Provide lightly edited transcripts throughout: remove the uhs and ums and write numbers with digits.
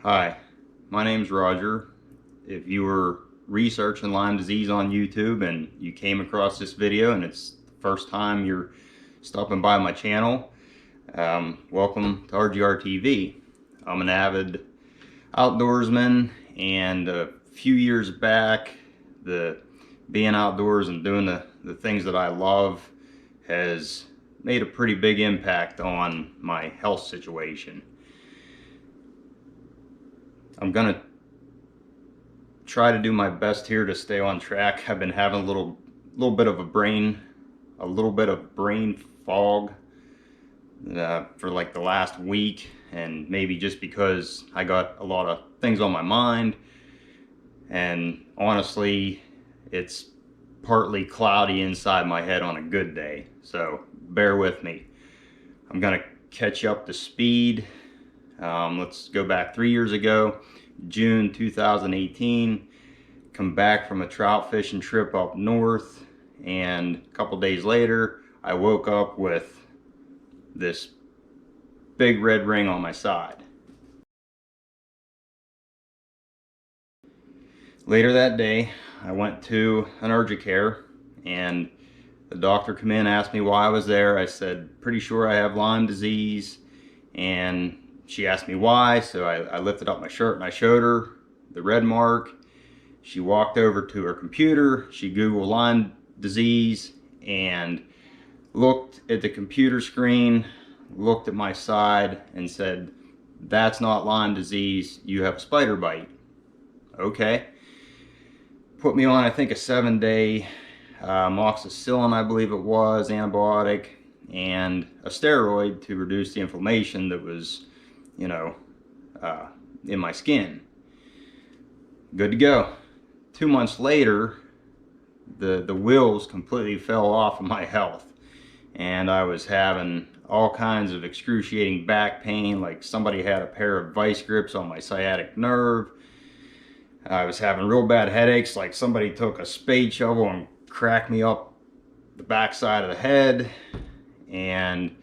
Hi, my name's Roger. If you were researching Lyme disease on YouTube and you came across this video and it's the first time you're stopping by my channel, welcome to RGR TV. I'm an avid outdoorsman, and a few years back, being outdoors and doing the things that I love has made a pretty big impact on my health situation. I'm gonna try to do my best here to stay on track. I've been having a little bit of brain fog for like the last week, and maybe just because I got a lot of things on my mind, and honestly it's partly cloudy inside my head on a good day, so bear with me. I'm gonna catch you up to speed. Let's go back 3 years ago, June 2018. Come back from a trout fishing trip up north, and a couple days later I woke up with this big red ring on my side. Later that day I went to an urgent care, and the doctor came in and asked me why I was there. I said, pretty sure I have Lyme disease, and she asked me why, so I lifted up my shirt and I showed her the red mark. She walked over to her computer, she Googled Lyme disease, and looked at the computer screen, looked at my side, and said, that's not Lyme disease, you have a spider bite. Okay. Put me on, I think, a 7-day amoxicillin, I believe it was, antibiotic, and a steroid to reduce the inflammation that was, in my skin. Good to go. 2 months later, the wheels completely fell off of my health, and I was having all kinds of excruciating back pain, like somebody had a pair of vice grips on my sciatic nerve. I was having real bad headaches, like somebody took a spade shovel and cracked me up the backside of the head, and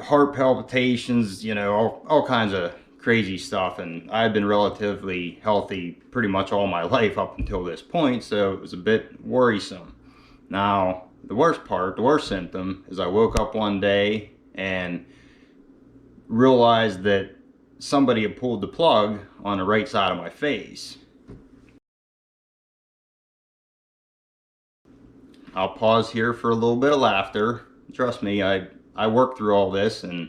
heart palpitations, all kinds of crazy stuff. And I've been relatively healthy pretty much all my life up until this point, so it was a bit worrisome. Now, the worst symptom is I woke up one day and realized that somebody had pulled the plug on the right side of my face. I'll pause here for a little bit of laughter. Trust me, I worked through all this, and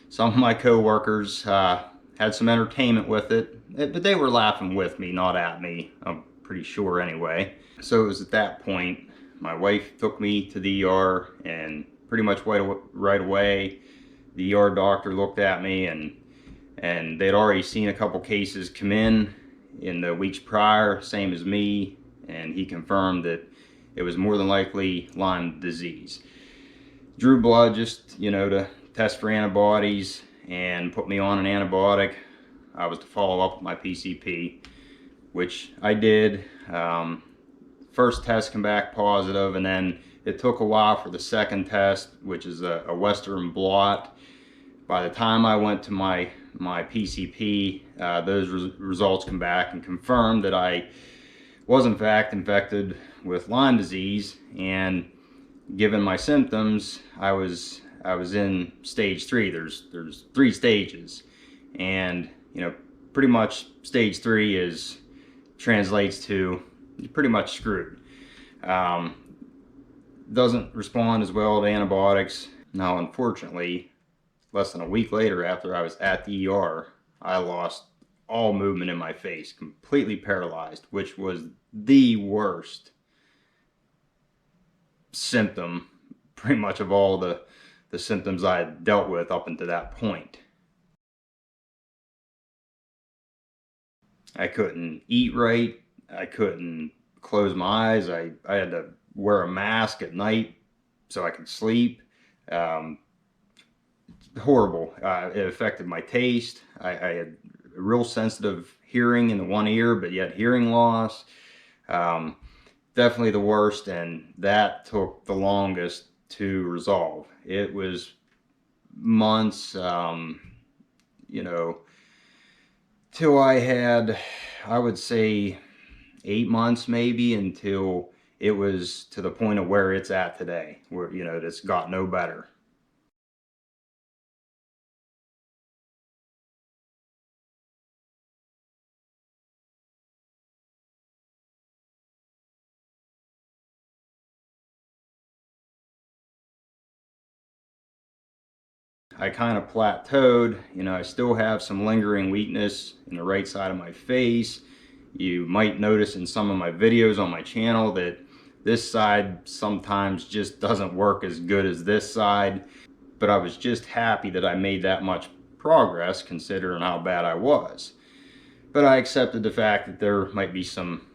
some of my co-workers had some entertainment with it, but they were laughing with me, not at me, I'm pretty sure anyway. So it was at that point my wife took me to the ER, and pretty much right away the ER doctor looked at me, and they'd already seen a couple cases come in the weeks prior, same as me, and he confirmed that it was more than likely Lyme disease. Drew blood just, to test for antibodies, and put me on an antibiotic. I was to follow up with my PCP, which I did. First test came back positive, and then it took a while for the second test, which is a Western blot. By the time I went to my PCP, those results come back and confirmed that I was in fact infected with Lyme disease, and given my symptoms, I was in stage 3. There's 3 stages, and pretty much stage 3 translates to you're pretty much screwed. Doesn't respond as well to antibiotics. Now, unfortunately, less than a week later, after I was at the ER, I lost all movement in my face, completely paralyzed, which was the worst symptom pretty much of all the symptoms I had dealt with up until that point. I couldn't eat right, I couldn't close my eyes, I had to wear a mask at night so I could sleep. Horrible. It affected my taste. I had a real sensitive hearing in the one ear, but yet hearing loss. Definitely the worst, and that took the longest to resolve. It was months, you know, till I had, I would say 8 months maybe, until it was to the point of where it's at today, where, you know, it's got no better. I kind of plateaued. You know, I still have some lingering weakness in the right side of my face. You might notice in some of my videos on my channel that this side sometimes just doesn't work as good as this side. But I was just happy that I made that much progress considering how bad I was. But I accepted the fact that there might be some,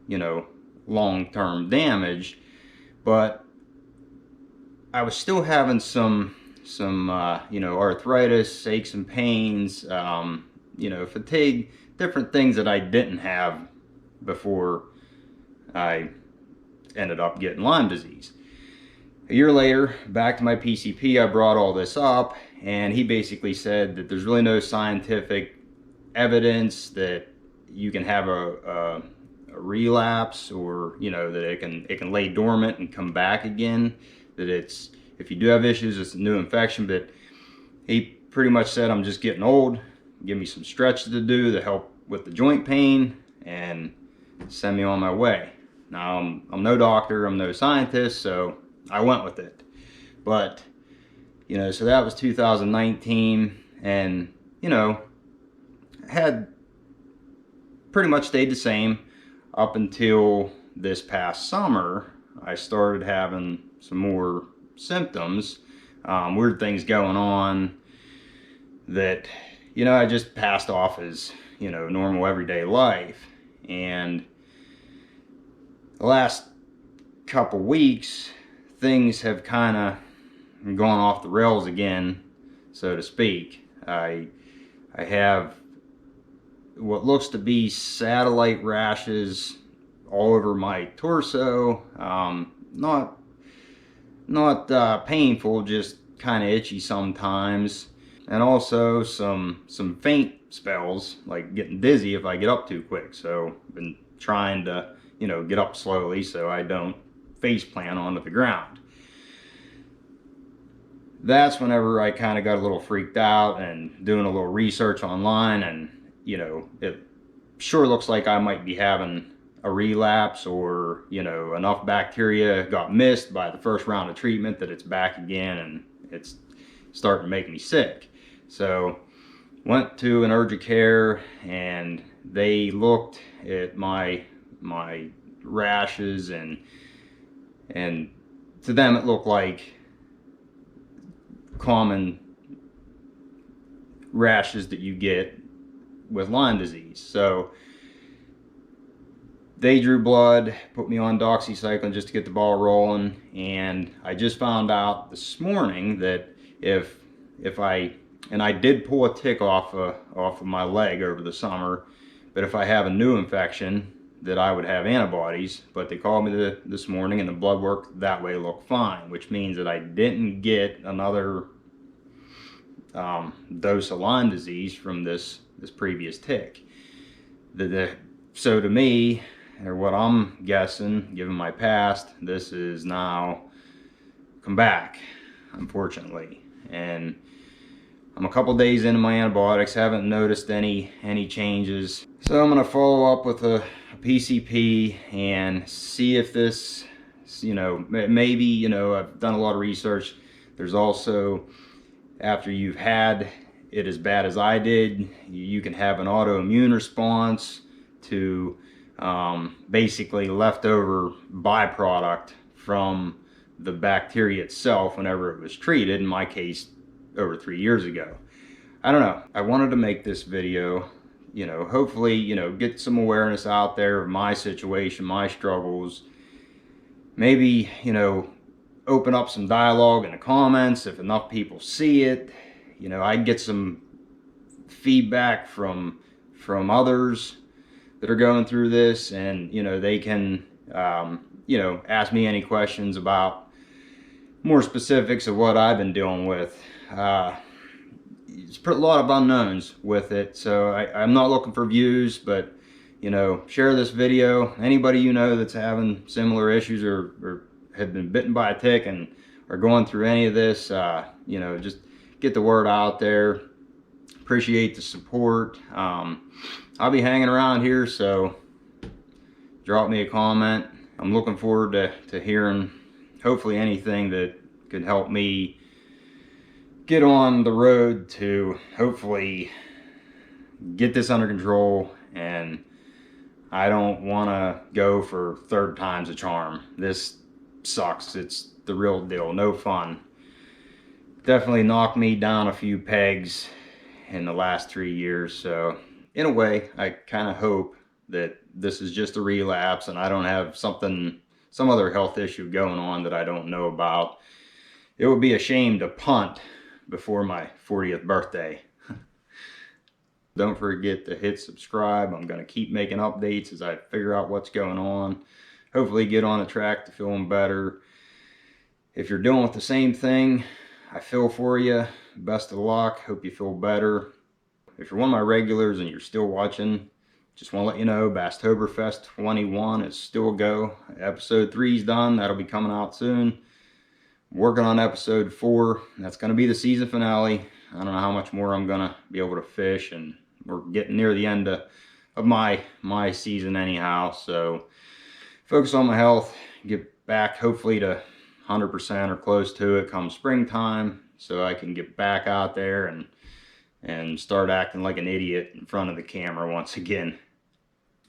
you know, long-term damage. But I was still having some you know, arthritis, aches and pains, you know, fatigue, different things that I didn't have before I ended up getting Lyme disease. A year later, back to my PCP, I brought all this up, and he basically said that there's really no scientific evidence that you can have a relapse, or, you know, that it can lay dormant and come back again, that it's, if you do have issues, it's a new infection. But he pretty much said I'm just getting old, give me some stretches to do to help with the joint pain, and send me on my way. Now, I'm no doctor, I'm no scientist, so I went with it. But, you know, so that was 2019, and, you know, had pretty much stayed the same up until this past summer. I started having some more symptoms, weird things going on that, you know, I just passed off as, you know, normal everyday life. And the last couple weeks, things have kind of gone off the rails again, so to speak. I have what looks to be satellite rashes all over my torso. Not painful, just kind of itchy sometimes, and also some faint spells, like getting dizzy if I get up too quick. So I've been trying to, you know, get up slowly so I don't face plant onto the ground. That's whenever I kind of got a little freaked out and doing a little research online, and, you know, it sure looks like I might be having a relapse, or, you know, enough bacteria got missed by the first round of treatment that it's back again, and it's starting to make me sick. So went to an urgent care, and they looked at my rashes, and to them it looked like common rashes that you get with Lyme disease. So they drew blood, put me on doxycycline just to get the ball rolling, and I just found out this morning that if I, and I did pull a tick off of my leg over the summer, but if I have a new infection, that I would have antibodies. But they called me this morning, and the blood work that way looked fine, which means that I didn't get another dose of Lyme disease from this previous tick. So to me, or what I'm guessing, given my past, this is now come back, unfortunately. And I'm a couple days into my antibiotics, haven't noticed any changes. So I'm gonna follow up with a PCP and see if this, you know, maybe, you know, I've done a lot of research. There's also, after you've had it as bad as I did, you can have an autoimmune response to basically leftover byproduct from the bacteria itself whenever it was treated, in my case over 3 years ago. I don't know, I wanted to make this video, you know, hopefully, you know, get some awareness out there of my situation, my struggles. Maybe, you know, open up some dialogue in the comments if enough people see it. You know, I get some feedback from others that are going through this, and, you know, they can you know, ask me any questions about more specifics of what I've been dealing with. it's put a lot of unknowns with it. So I'm not looking for views, but you know, share this video. Anybody you know that's having similar issues or have been bitten by a tick and are going through any of this, you know, just get the word out there. Appreciate the support. I'll be hanging around here, so drop me a comment. I'm looking forward to hearing hopefully anything that could help me get on the road to hopefully get this under control. And I don't want to go for third time's a charm. This sucks. It's the real deal. No fun. Definitely knocked me down a few pegs in the last 3 years. So in a way, I kind of hope that this is just a relapse and I don't have some other health issue going on that I don't know about. It would be a shame to punt before my 40th birthday. Don't forget to hit subscribe. I'm going to keep making updates as I figure out what's going on. Hopefully get on a track to feeling better. If you're dealing with the same thing, I feel for you. Best of luck. Hope you feel better. If you're one of my regulars and you're still watching, just want to let you know Basttoberfest 21 is still a go. Episode 3 is done. That'll be coming out soon. I'm working on episode 4. That's going to be the season finale. I don't know how much more I'm going to be able to fish, and we're getting near the end of my season anyhow. So focus on my health, get back hopefully to 100% or close to it come springtime, so I can get back out there and start acting like an idiot in front of the camera once again.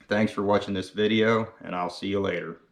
Thanks for watching this video, and I'll see you later.